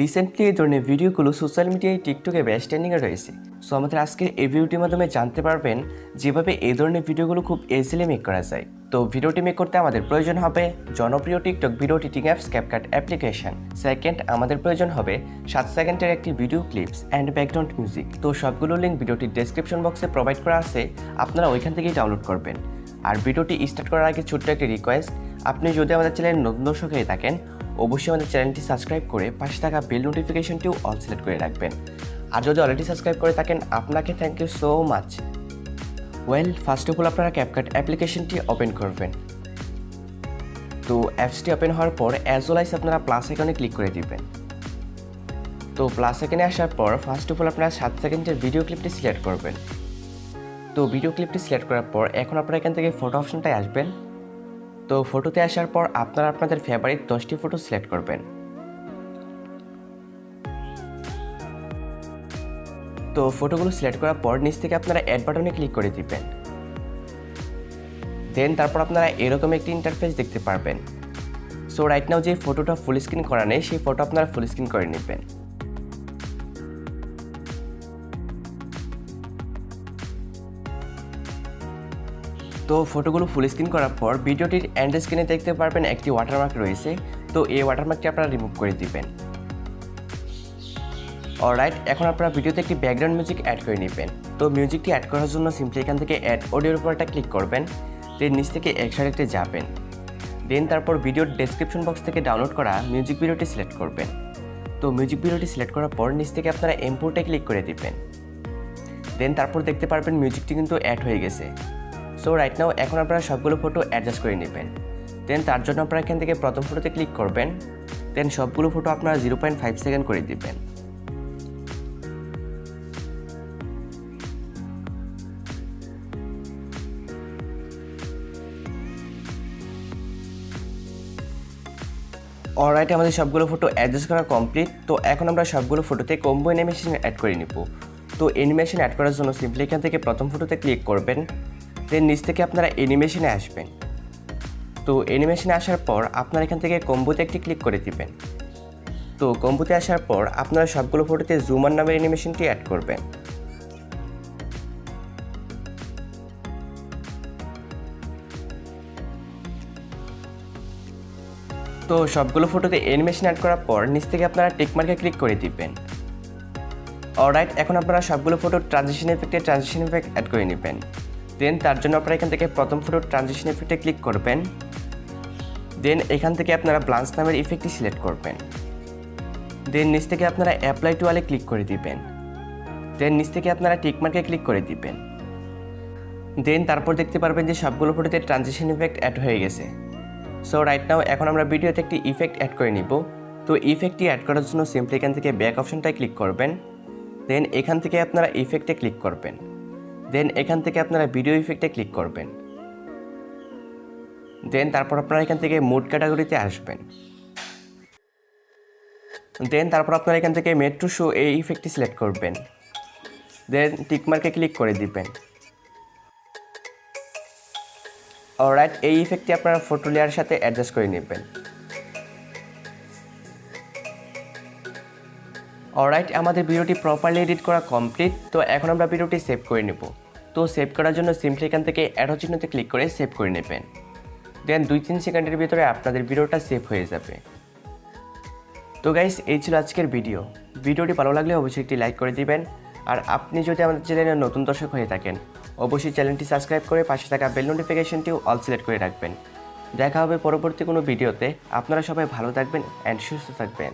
Recently এই ধরনের ভিডিওগুলো সোশ্যাল মিডিয়ায় টিকটকে বেশ ট্রেন্ডিংয়ে রয়েছে। সো আমাদের আজকের এই ভিডিওটির মাধ্যমে জানতে পারবেন যেভাবে এই ধরনের ভিডিওগুলো খুব ইজিলি মেক করা যায়। তো ভিডিওটি মেক করতে আমাদের প্রয়োজন হবে জনপ্রিয় TikTok video editing apps CapCut application. Second, আমাদের প্রয়োজন হবে 7 সেকেন্ডের একটি video clips and background music. তো সবগুলো লিঙ্ক ভিডিওটির ডেসক্রিপশন বক্সে প্রোভাইড করা আছে, আপনারা ওইখান থেকেই ডাউনলোড করবেন। আর ভিডিওটি স্টার্ট করার আগে ছোট্ট একটি রিকোয়েস্ট, আপনি যদি আমাদের চ্যানেলের নতুন দর্শক হয়ে থাকেন অবশ্যই আমাদের চ্যানেলটি সাবস্ক্রাইব করে পাশে থাকা বেল নোটিফিকেশনটিও অল সিলেক্ট করে রাখবেন। আর যদি অলরেডি সাবস্ক্রাইব করে থাকেন আপনাকে thank you so much. First of all আপনারা ক্যাপকাট অ্যাপ্লিকেশনটি ওপেন করবেন। তো অ্যাপসটি ওপেন হওয়ার পর অ্যাজ ওয়েল অ্যাজ আপনারা প্লাস আইকনে ক্লিক করে দিবেন। তো প্লাস আইকনে আসার পর ফার্স্ট অফ অল আপনারা 7 সেকেন্ডের ভিডিও ক্লিপটি সিলেক্ট করবেন। তো ভিডিও ক্লিপটি সিলেক্ট করার পর এখন আপনারা এখান থেকে ফটো অপশনটায় আসবেন। তো ফটোতে আসার পর আপনারা আপনাদের ফেভারিট 10টি ফটো সিলেক্ট করবেন। তো ফটোগুলো সিলেক্ট করার পর নিচ থেকে আপনারা অ্যাড বাটনে ক্লিক করে দিবেন। দেন তারপর আপনারা এরকম একটি ইন্টারফেস দেখতে পারবেন। সো রাইট নাও যে ফটোটা ফুল স্ক্রিন করা নেই সেই ফটো আপনারা ফুল স্ক্রিন করে নেবেন। তো ফটোগুলো ফুল স্ক্রিন করার পর ভিডিওটির এন্ড স্ক্রিনে দেখতে পারবেন একটি ওয়াটারমার্ক রয়েছে। তো এই ওয়াটারমার্কটি আপনারা রিমুভ করে দিবেন। অলরাইট, এখন আপনারা ভিডিওতে একটি ব্যাকগ্রাউন্ড মিউজিক অ্যাড করে নেবেন। তো মিউজিকটি অ্যাড করার জন্য সিম্পলি এখান থেকে অ্যাড অডিওর উপর একটা ক্লিক করবেন। দেন নিচ থেকে এক্সট্রাক্টে যাবেন। দেন তারপর ভিডিওর ডেসক্রিপশন বক্স থেকে ডাউনলোড করা মিউজিক ভিডিওটি সিলেক্ট করবেন। তো মিউজিক ভিডিওটি সিলেক্ট করার পর নিচ থেকে আপনারা ইম্পোর্টে ক্লিক করে দিবেন। দেন তারপর দেখতে পারবেন মিউজিকটি কিন্তু অ্যাড হয়ে গেছে। সো রাইট নাও এখন আপনারা সবগুলো ফটো অ্যাডজাস্ট করে নেবেন। দেন তার জন্য আপনারা এখান থেকে প্রথম ফটোতে ক্লিক করবেন। দেন সবগুলো ফটো আপনারা 0.5 সেকেন্ড করে দিবেন। অলরাইট, আমাদের সবগুলো ফটো অ্যাডজাস্ট করা কমপ্লিট। তো এখন আমরা সবগুলো ফটোতে কম্বো অ্যানিমেশন অ্যাড করে নিব। তো অ্যানিমেশন অ্যাড করার জন্য সিম্পলি এখান থেকে প্রথম ফটোতে ক্লিক করবেন। দেন নিচ থেকে আপনারা অ্যানিমেশনে আসবেন। তো অ্যানিমেশনে আসার পর আপনারা এখান থেকে কম্বোতে একটি ক্লিক করে দিবেন। তো কম্বোতে আসার পর আপনারা সবগুলো ফটোতে জুমার নামের অ্যানিমেশনটি অ্যাড করবেন। তো সবগুলো ফটোতে অ্যানিমেশন অ্যাড করার পর নিচ থেকে আপনারা টিকমার্কে ক্লিক করে দিবেন। অলরাইট, এখন আপনারা সবগুলো ফটো ট্রানজিশন ইফেক্ট অ্যাড করে নেবেন। দেন তার জন্য আপনারা এখান থেকে প্রথম ফটো ট্রানজিশন ইফেক্টে ক্লিক করবেন। দেন এখান থেকে আপনারা ব্লান্স নামের ইফেক্টটি সিলেক্ট করবেন। দেন নিচ থেকে আপনারা অ্যাপ্লাই টু অলে ক্লিক করে দিবেন। দেন নিচ থেকে আপনারা টিকমার্কে ক্লিক করে দিবেন। দেন তারপর দেখতে পারবেন যে সবগুলো ফটোতে ট্রানজিশন ইফেক্ট অ্যাড হয়ে গেছে। সো রাইট নাও এখন আমরা ভিডিওতে একটি ইফেক্ট অ্যাড করে নিব। তো ইফেক্টটি অ্যাড করার জন্য সিম্পলি এখান থেকে ব্যাক অপশনটায় ক্লিক করবেন। দেন এখান থেকে আপনারা ইফেক্টে ক্লিক করবেন। দেন এখান থেকে আপনারা ভিডিও ইফেক্টে ক্লিক করবেন। দেন তারপর আপনারা এখান থেকে মুড ক্যাটাগরিতে আসবেন। দেন তারপর আপনারা এখান থেকে মেড টু শো এই ইফেক্টটি সিলেক্ট করবেন। দেন টিকমার্কে ক্লিক করে দিবেন। অলরাইট, এই ইফেক্টটি আপনারা ফটো লেয়ারের সাথে অ্যাডজাস্ট করে নেবেন। অলরাইট, আমাদের ভিডিওটি প্রপারলি এডিট করা কমপ্লিট। তো এখন আমরা ভিডিওটি সেভ করে নেব। তো সেভ করার জন্য সিম্পলি এখান থেকে অ্যারো চিহ্নতে ক্লিক করে সেভ করে নেবেন। দেন 2-3 সেকেন্ডের ভিতরে আপনাদের ভিডিওটা সেভ হয়ে যাবে। তো গাইস, এই ছিল আজকের ভিডিওটি ভালো লাগলে অবশ্যই একটি লাইক করে দিবেন। আর আপনি যদি আমাদের চ্যানেলের নতুন দর্শক হয়ে থাকেন অবশ্যই চ্যানেলটি সাবস্ক্রাইব করে পাশে থাকা বেল নোটিফিকেশনটিও অল সিলেক্ট করে রাখবেন। দেখা হবে পরবর্তী কোনো ভিডিওতে। আপনারা সবাই ভালো থাকবেন অ্যান্ড সুস্থ থাকবেন।